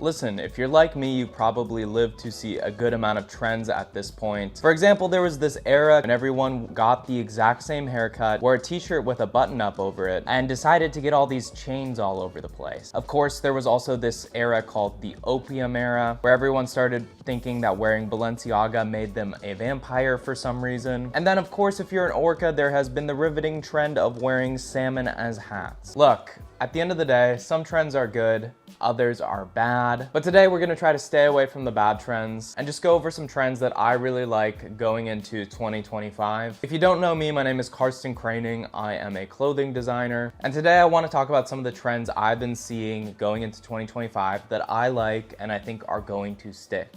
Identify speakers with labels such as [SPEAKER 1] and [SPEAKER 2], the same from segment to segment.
[SPEAKER 1] listen, if you're like me, you probably lived to see a good amount of trends at this point. For example, there was this era when everyone got the exact same haircut, wore a t-shirt with a button up over it, and decided to get all these chains all over the place. Of course, there was also this era called the opium era, where everyone started thinking that wearing Balenciaga made them a vampire for some reason. And then of course, if you're an orca, there has been the riveting trend of wearing salmon as hats. Look, at the end of the day, some trends are good, others are bad. But today we're gonna try to stay away from the bad trends and just go over some trends that I really like going into 2025. If you don't know me, my name is Karsten Kraning. I am a clothing designer. And today I wanna talk about some of the trends I've been seeing going into 2025 that I like and I think are going to stick.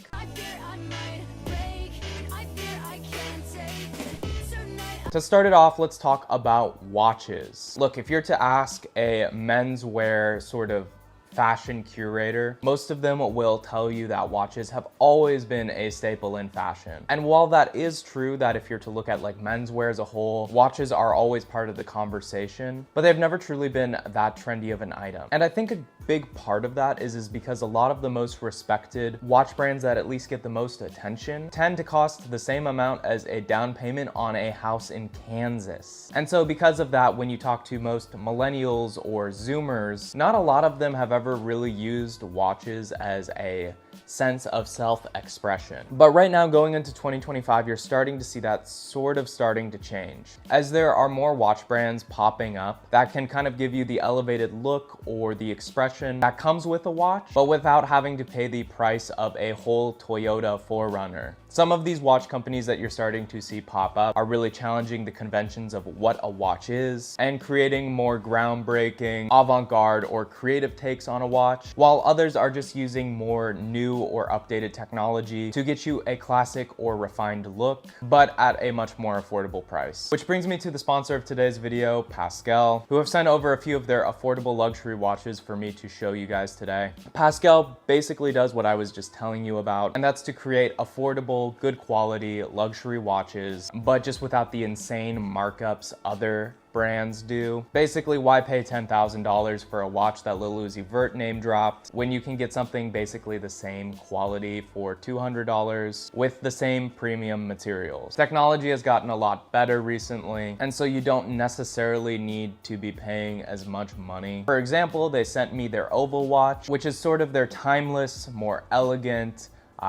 [SPEAKER 1] To start it off, let's talk about watches. Look, if you're to ask a menswear sort of fashion curator, most of them will tell you that watches have always been a staple in fashion. And while that is true, that if you're to look at like menswear as a whole, watches are always part of the conversation, but they've never truly been that trendy of an item. And I think a big part of that is because a lot of the most respected watch brands that at least get the most attention tend to cost the same amount as a down payment on a house in Kansas. And so because of that, when you talk to most millennials or Zoomers, not a lot of them have ever really used watches as a sense of self-expression. But right now, going into 2025, you're starting to see that sort of starting to change, as there are more watch brands popping up that can kind of give you the elevated look or the expression that comes with a watch, but without having to pay the price of a whole Toyota 4Runner. Some of these watch companies that you're starting to see pop up are really challenging the conventions of what a watch is and creating more groundbreaking, avant-garde, or creative takes on a watch, while others are just using more new or updated technology to get you a classic or refined look, but at a much more affordable price. Which brings me to the sponsor of today's video, Pascal, who have sent over a few of their affordable luxury watches for me to show you guys today. Pascal basically does what I was just telling you about, and that's to create affordable, good quality luxury watches, but just without the insane markups other brands do. Basically, why pay $10,000 for a watch that Lil Uzi Vert name dropped when you can get something basically the same quality for $200 with the same premium materials? Technology has gotten a lot better recently, and so you don't necessarily need to be paying as much money. For example, they sent me their Oval watch, which is sort of their timeless, more elegant,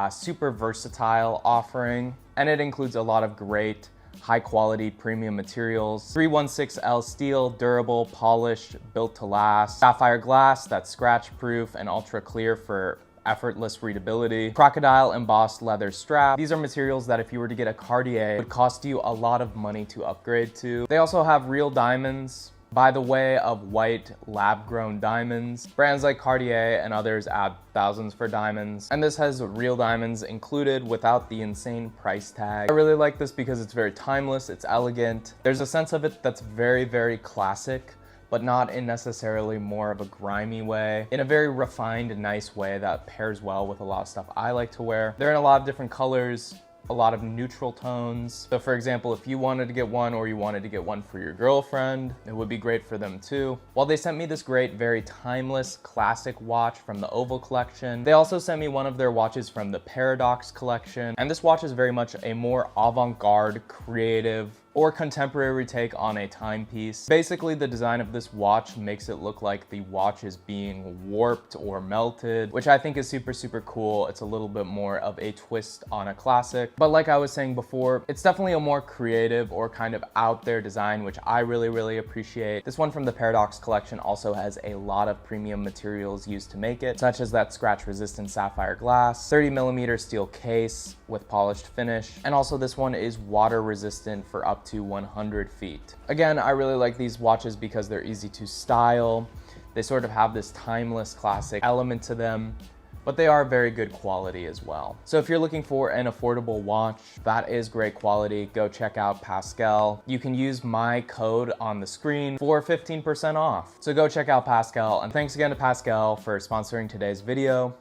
[SPEAKER 1] super versatile offering, and it includes a lot of great high quality premium materials. 316L steel, durable, polished, built to last. Sapphire glass that's scratch proof and ultra clear for effortless readability. Crocodile embossed leather strap. These are materials that if you were to get a Cartier would cost you a lot of money to upgrade to. They also have real diamonds, by the way of white lab-grown diamonds. Brands like Cartier and others add thousands for diamonds, and this has real diamonds included without the insane price tag. I really like this because it's very timeless, it's elegant. There's a sense of it that's very, very classic, but not in necessarily more of a grimy way, in a very refined and nice way that pairs well with a lot of stuff I like to wear. They're in a lot of different colors, a lot of neutral tones. So for example, if you wanted to get one or you wanted to get one for your girlfriend, it would be great for them too. While they sent me this great, very timeless, classic watch from the Oval collection, they also sent me one of their watches from the Paradox collection. And this watch is very much a more avant-garde, creative, or contemporary take on a timepiece. Basically, the design of this watch makes it look like the watch is being warped or melted, which I think is super, super cool. It's a little bit more of a twist on a classic. But like I was saying before, it's definitely a more creative or kind of out there design, which I really, really appreciate. This one from the Paradox collection also has a lot of premium materials used to make it, such as that scratch resistant sapphire glass, 30mm steel case with polished finish, and also this one is water resistant for up to 100 feet. Again, I really like these watches because they're easy to style. They sort of have this timeless classic element to them, but they are very good quality as well. So if you're looking for an affordable watch that is great quality, go check out Pascal. You can use my code on the screen for 15% off. So go check out Pascal, and thanks again to Pascal for sponsoring today's video.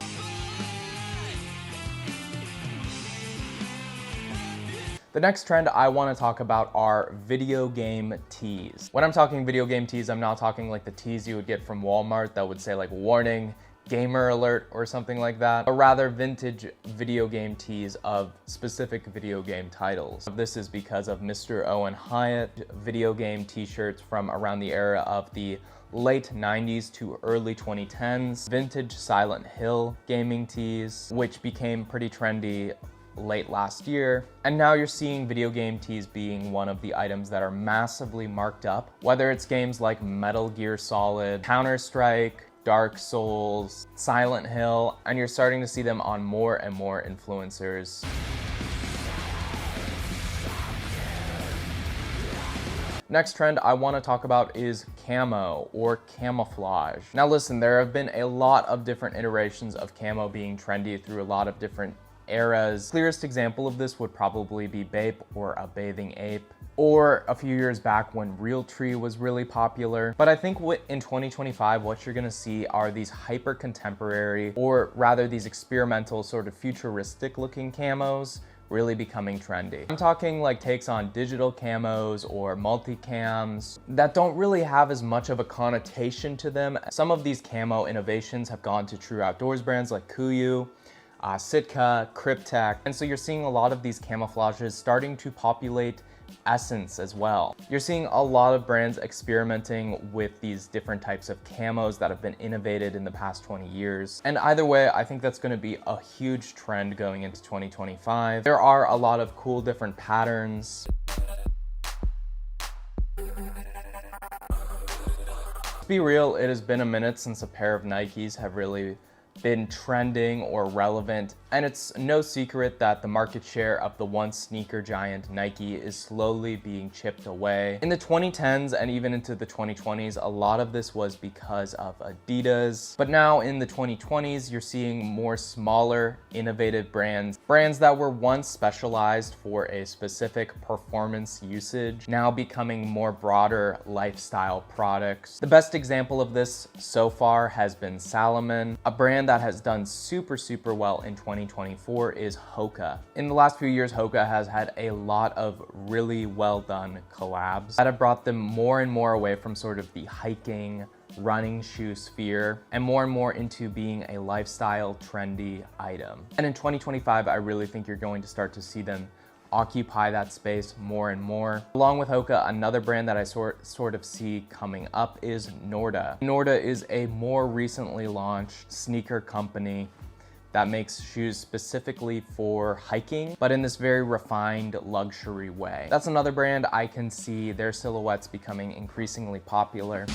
[SPEAKER 1] The next trend I want to talk about are video game tees. When I'm talking video game tees, I'm not talking like the tees you would get from Walmart that would say like, warning, gamer alert or something like that, but rather vintage video game tees of specific video game titles. This is because of Mr. Owen Hyatt video game t-shirts from around the era of the late 90s to early 2010s, vintage Silent Hill gaming tees, which became pretty trendy late last year. And now you're seeing video game tees being one of the items that are massively marked up, whether it's games like Metal Gear Solid, Counter-Strike, Dark Souls, Silent Hill, and you're starting to see them on more and more influencers. Next trend I want to talk about is camo or camouflage. Now listen, there have been a lot of different iterations of camo being trendy through a lot of different eras. Clearest example of this would probably be Bape or a bathing ape, or a few years back when Realtree was really popular. But I think in 2025, what you're gonna see are these hyper contemporary, or rather these experimental sort of futuristic looking camos really becoming trendy. I'm talking like takes on digital camos or multicams that don't really have as much of a connotation to them. Some of these camo innovations have gone to true outdoors brands like Kuiu, Sitka, Cryptek, and so you're seeing a lot of these camouflages starting to populate Essence as well. You're seeing a lot of brands experimenting with these different types of camos that have been innovated in the past 20 years. And either way, I think that's going to be a huge trend going into 2025. There are a lot of cool different patterns. To be real, it has been a minute since a pair of Nikes have really been trending or relevant, and it's no secret that the market share of the once sneaker giant Nike is slowly being chipped away. In the 2010s and even into the 2020s, a lot of this was because of Adidas, but now in the 2020s, you're seeing more smaller, innovative brands that were once specialized for a specific performance usage, now becoming more broader lifestyle products. The best example of this so far has been Slimane. A brand that has done super well in 2024 is Hoka. In the last few years, Hoka has had a lot of really well done collabs that have brought them more and more away from sort of the hiking, running shoe sphere and more into being a lifestyle trendy item. And in 2025, I really think you're going to start to see them occupy that space more and more. Along with Hoka, another brand that I sort of see coming up is Norda. Norda is a more recently launched sneaker company that makes shoes specifically for hiking, but in this very refined luxury way. That's another brand I can see their silhouettes becoming increasingly popular.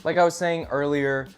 [SPEAKER 1] Like I was saying earlier,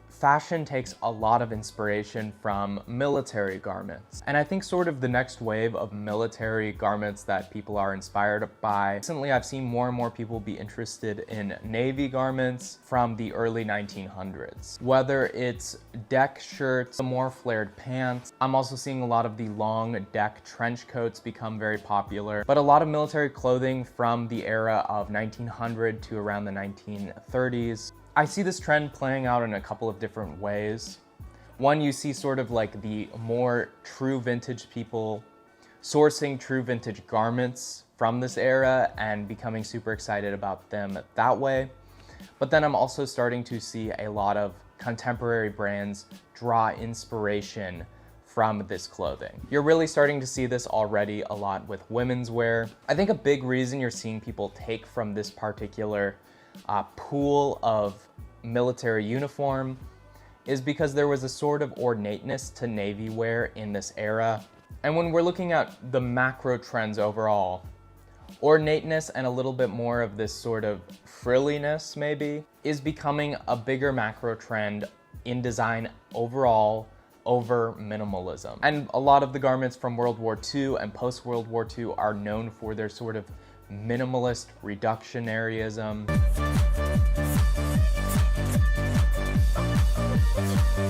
[SPEAKER 1] fashion takes a lot of inspiration from military garments. And I think sort of the next wave of military garments that people are inspired by. Recently, I've seen more and more people be interested in Navy garments from the early 1900s. Whether it's deck shirts, the more flared pants. I'm also seeing a lot of the long deck trench coats become very popular, but a lot of military clothing from the era of 1900 to around the 1930s. I see this trend playing out in a couple of different ways. One, you see sort of like the more true vintage people sourcing true vintage garments from this era and becoming super excited about them that way. But then I'm also starting to see a lot of contemporary brands draw inspiration from this clothing. You're really starting to see this already a lot with women's wear. I think a big reason you're seeing people take from this particular pool of military uniform is because there was a sort of ornateness to Navy wear in this era. And when we're looking at the macro trends overall, ornateness and a little bit more of this sort of frilliness maybe is becoming a bigger macro trend in design overall over minimalism. And a lot of the garments from World War II and post World War II are known for their sort of minimalist reductionaryism.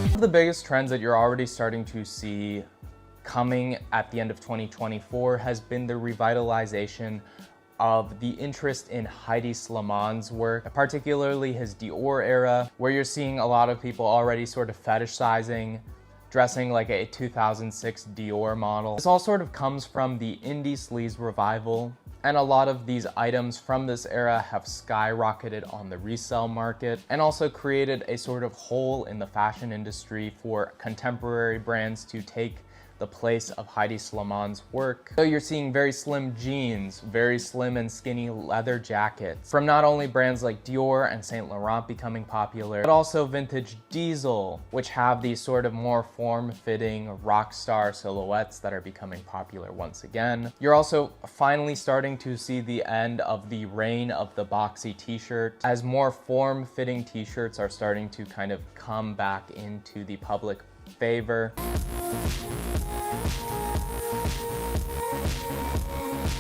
[SPEAKER 1] One of the biggest trends that you're already starting to see coming at the end of 2024 has been the revitalization of the interest in Hedi Slimane's work, particularly his Dior era, where you're seeing a lot of people already sort of fetishizing dressing like a 2006 Dior model. This all sort of comes from the indie sleaze revival And a lot of these items from this era have skyrocketed on the resale market and also created a sort of hole in the fashion industry for contemporary brands to take the place of Hedi Slimane's work. So you're seeing very slim jeans, very slim and skinny leather jackets from not only brands like Dior and Saint Laurent becoming popular, but also vintage Diesel, which have these sort of more form-fitting rockstar silhouettes that are becoming popular once again. You're also finally starting to see the end of the reign of the boxy t-shirt, as more form-fitting t-shirts are starting to kind of come back into the public favor.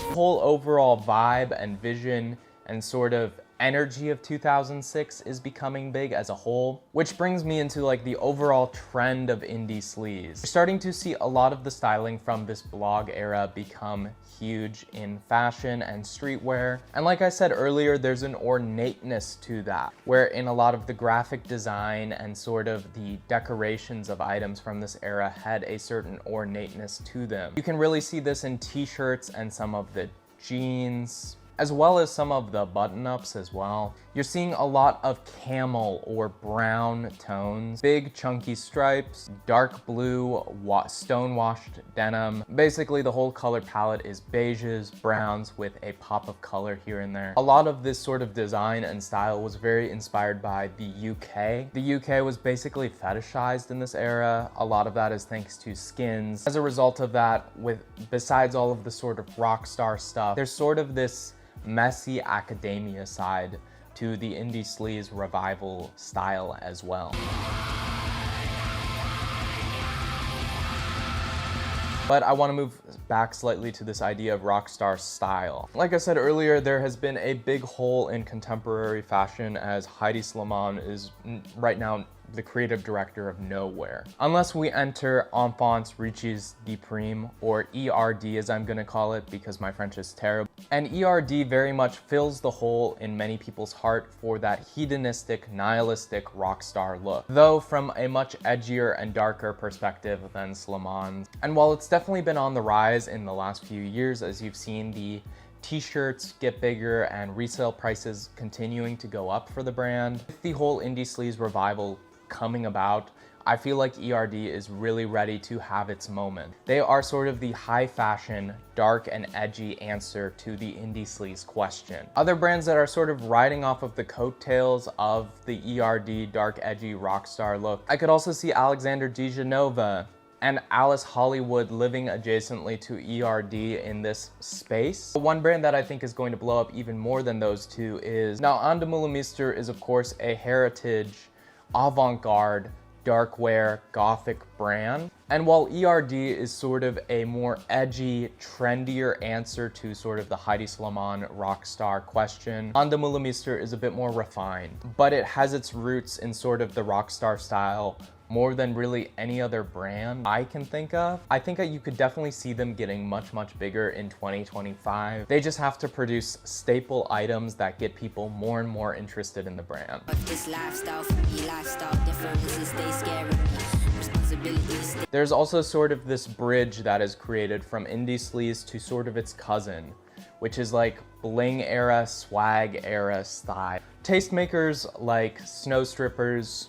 [SPEAKER 1] The whole overall vibe and vision and sort of energy of 2006 is becoming big as a whole, which brings me into like the overall trend of indie sleaze. We're starting to see a lot of the styling from this blog era become huge in fashion and streetwear. And like I said earlier, there's an ornateness to that, where in a lot of the graphic design and sort of the decorations of items from this era had a certain ornateness to them. You can really see this in t-shirts and some of the jeans, as well as some of the button-ups as well. You're seeing a lot of camel or brown tones, big chunky stripes, dark blue, stone-washed denim. Basically, the whole color palette is beiges, browns with a pop of color here and there. A lot of this sort of design and style was very inspired by the UK. The UK was basically fetishized in this era. A lot of that is thanks to skins. As a result of that, besides all of the sort of rock star stuff, there's sort of this messy academia side to the indie sleaze revival style as well. But I want to move back slightly to this idea of rockstar style. Like I said earlier, there has been a big hole in contemporary fashion as Hedi Slimane is right now the creative director of nowhere. Unless we enter Enfance Riches de Prime, or ERD as I'm gonna call it because my French is terrible. And ERD very much fills the hole in many people's heart for that hedonistic, nihilistic rockstar look, though from a much edgier and darker perspective than Slimane's. And while it's definitely been on the rise in the last few years, as you've seen the t-shirts get bigger and resale prices continuing to go up for the brand, with the whole indie sleaze revival coming about, I feel like ERD is really ready to have its moment. They are sort of the high fashion, dark and edgy answer to the indie sleaze question. Other brands that are sort of riding off of the coattails of the ERD dark edgy rockstar look, I could also see Alexander DeGenova and Alice Hollywood living adjacently to ERD in this space. One brand that I think is going to blow up even more than those two is, now An de Meulemeester is of course a heritage, avant-garde, darkwear, gothic brand. And while ERD is sort of a more edgy, trendier answer to sort of the Hedi Slimane rockstar question, An de Meulemeester is a bit more refined, but it has its roots in sort of the rockstar style more than really any other brand I can think of. I think that you could definitely see them getting much, much bigger in 2025. They just have to produce staple items that get people more and more interested in the brand. There's also sort of this bridge that is created from indie sleaze to sort of its cousin, which is like bling era, swag era style. Tastemakers like Snow Strippers,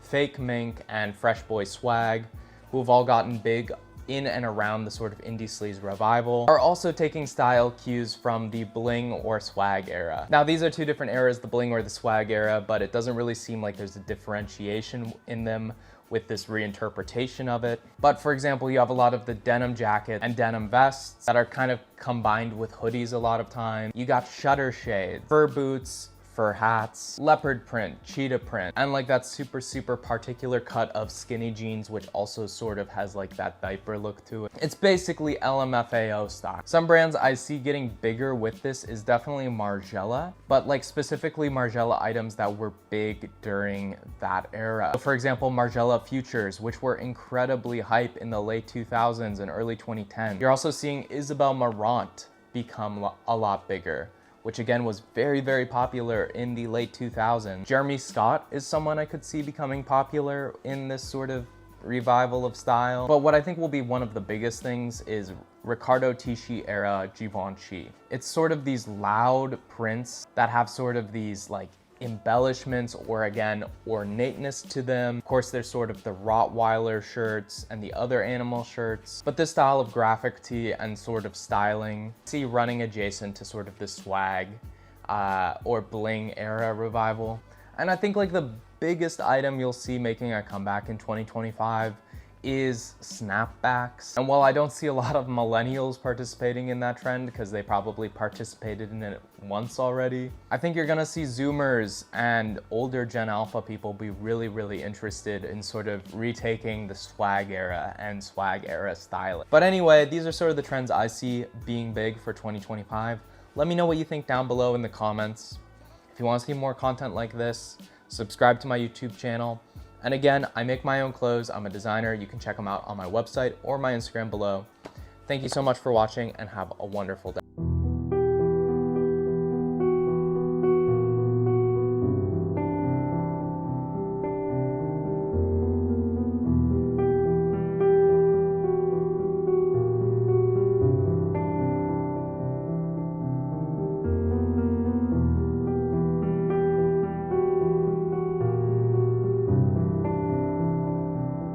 [SPEAKER 1] Fake Mink, and Fresh Boy Swag, who have all gotten big in and around the sort of indie sleaze revival, are also taking style cues from the bling or swag era. Now, these are two different eras, the bling or the swag era, but it doesn't really seem like there's a differentiation in them with this reinterpretation of it. But for example, you have a lot of the denim jackets and denim vests that are kind of combined with hoodies a lot of time. You got shutter shades, fur boots, fur hats, leopard print, cheetah print, and like that super, super particular cut of skinny jeans, which also sort of has like that diaper look to it. It's basically LMFAO style. Some brands I see getting bigger with this is definitely Margiela, but like specifically Margiela items that were big during that era. So for example, Margiela Futures, which were incredibly hype in the late 2000s and early 2010s. You're also seeing Isabel Marant become a lot bigger, which again was very, very popular in the late 2000s. Jeremy Scott is someone I could see becoming popular in this sort of revival of style. But what I think will be one of the biggest things is Riccardo Tisci era Givenchy. It's sort of these loud prints that have sort of these like embellishments or again ornateness to them. Of course, there's sort of the Rottweiler shirts and the other animal shirts, but this style of graphic tee and sort of styling see running adjacent to sort of the swag or bling era revival. And I think like the biggest item you'll see making a comeback in 2025 is snapbacks. And while I don't see a lot of millennials participating in that trend because they probably participated in it once already, I think you're gonna see Zoomers and older Gen Alpha people be really interested in sort of retaking the swag era and swag era styling. But anyway, these are sort of the trends I see being big for 2025. Let me know what you think down below in the comments. If you want to see more content like this, subscribe to my YouTube channel. And again, I make my own clothes. I'm a designer. You can check them out on my website or my Instagram below. Thank you so much for watching and have a wonderful day.